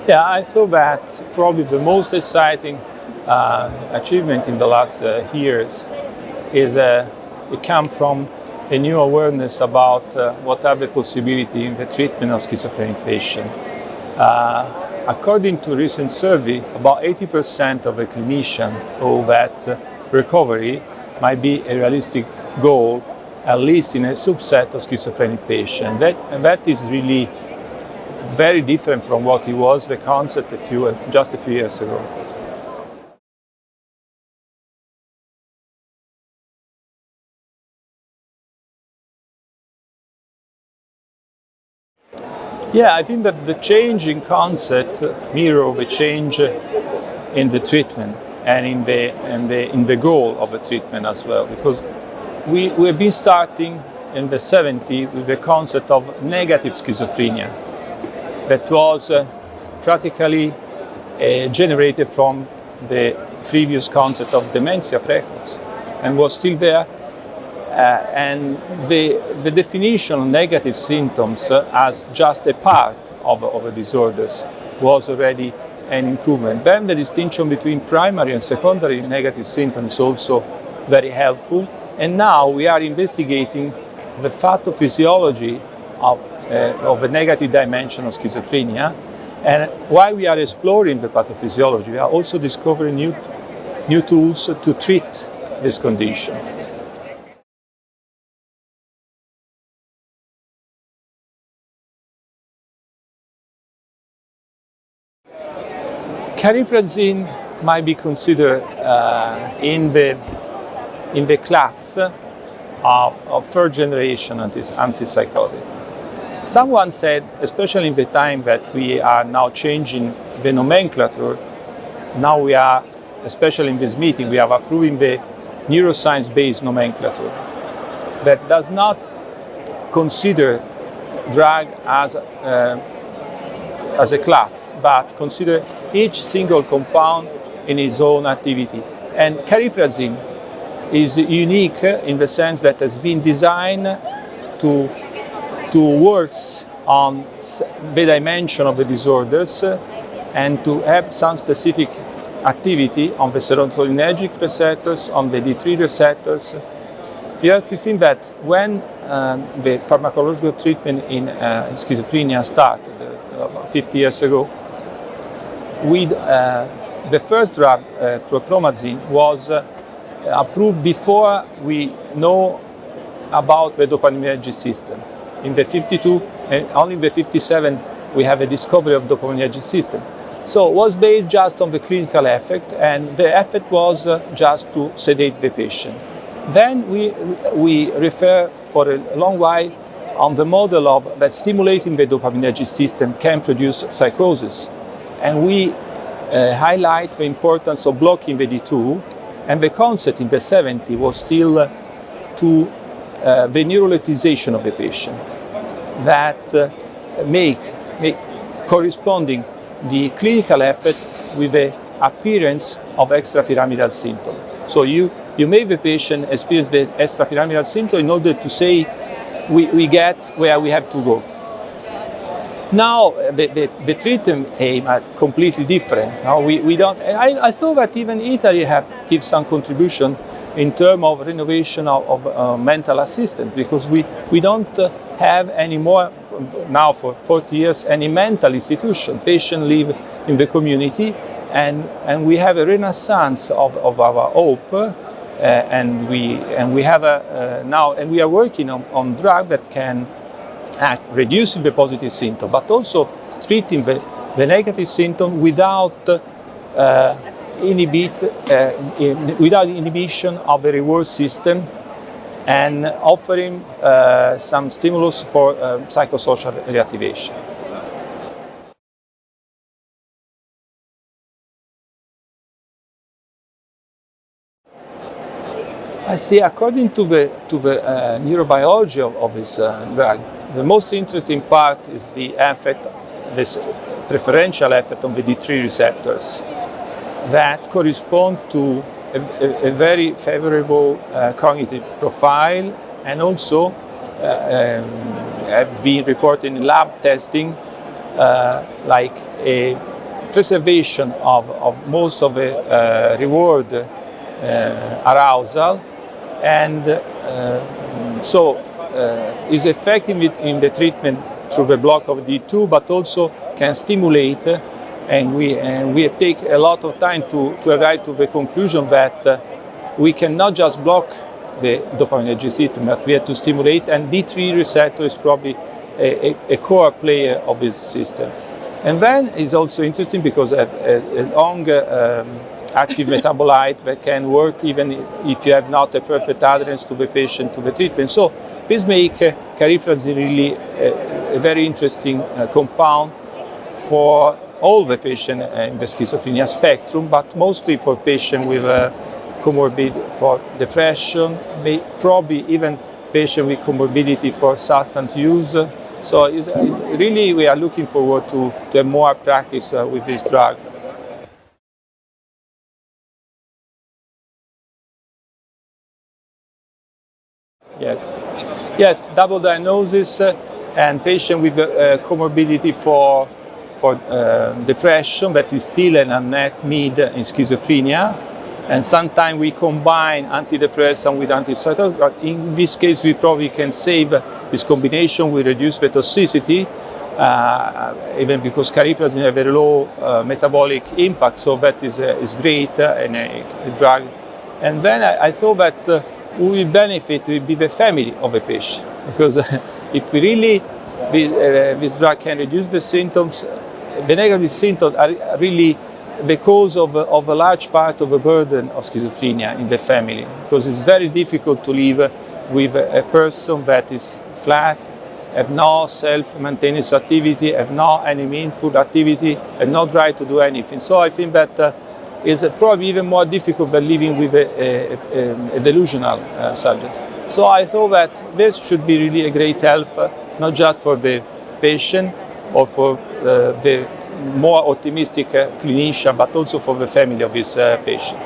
Yeah, I thought that probably the most exciting achievement in the last years is it comes from a new awareness about what are the possibilities in the treatment of schizophrenic patients. According to recent survey, about 80% of the clinicians know that recovery might be a realistic goal, at least in a subset of schizophrenic patients. That is really very different from what it was the concept just a few years ago. Yeah, I think that the change in concept mirror the change in the treatment and in the goal of the treatment as well, because we've been starting in the 70s with the concept of negative schizophrenia that was practically generated from the previous concept of dementia precox and was still there. And the definition of negative symptoms as just a part of the disorders was already an improvement. Then the distinction between primary and secondary negative symptoms is also very helpful. And now we are investigating the pathophysiology of the negative dimension of schizophrenia. And while we are exploring the pathophysiology, we are also discovering new tools to treat this condition. Cariprazine might be considered in the class of third generation antipsychotic. Someone said, especially in the time that we are now changing the nomenclature, now we are, especially in this meeting, we are approving the neuroscience-based nomenclature that does not consider drug as a class, but consider each single compound in its own activity. And cariprazine is unique in the sense that it has been designed to work on the dimension of the disorders and to have some specific activity on the serotonergic receptors, on the D3 receptors. You have to think that when the pharmacological treatment in schizophrenia started 50 years ago, the first drug, chlorpromazine, was approved before we know about the dopaminergic system. In the 52 and only in the 57 we have a discovery of dopaminergic system. So it was based just on the clinical effect, and the effect was just to sedate the patient. Then we refer for a long while on the model of that stimulating the dopaminergic system can produce psychosis. And we highlight the importance of blocking the D2, and the concept in the 70s was still to the neuroleptization of the patient that make corresponding the clinical effect with the appearance of extrapyramidal symptom. So you make the patient experience the extrapyramidal symptom in order to say we get where we have to go. Now the treatment aim are completely different. Now we don't. I thought that even Italy have give some contribution in terms of renovation of mental assistance, because we don't have anymore now for 40 years any mental institution. Patients live in the community, and we have a renaissance of our hope, and we have now, and we are working on drug that can act reducing the positive symptom, but also treating the negative symptom without inhibition of the reward system, and offering some stimulus for psychosocial reactivation. I see, according to the neurobiology of this drug, the most interesting part is the effect, this preferential effect on the D3 receptors that correspond to a very favorable cognitive profile, and also have been reported in lab testing like a preservation of most of the reward arousal, and so is effective in the treatment through the block of D2, but also can stimulate, and we take a lot of time to arrive to the conclusion that we cannot just block the dopaminergic system, but we have to stimulate, and D3 receptor is probably a core player of this system. And then it's also interesting because a long active metabolite that can work even if you have not a perfect adherence to the patient to the treatment. So this makes cariprazine really a very interesting compound for all the patients in the schizophrenia spectrum, but mostly for patients with comorbid for depression, probably even patients with comorbidity for substance use. So it's really we are looking forward to more practice with this drug. Yes, double diagnosis and patient with comorbidity for depression, that is still an unmet need in schizophrenia. And sometimes we combine antidepressant with antipsychotic, but in this case we probably can save this combination, we reduce the toxicity, even because cariprazine has a very low metabolic impact, so that is great in a drug. And then I thought that who will benefit will be the family of a patient, because if we really, this drug can reduce the symptoms, the negative symptoms are really the cause of a large part of the burden of schizophrenia in the family, because it's very difficult to live with a person that is flat, have no self-maintenance activity, have no any meaningful activity, and not try to do anything. So I think that is probably even more difficult than living with a delusional subject. So I thought that this should be really a great help, not just for the patient or for the more optimistic clinician, but also for the family of this patient.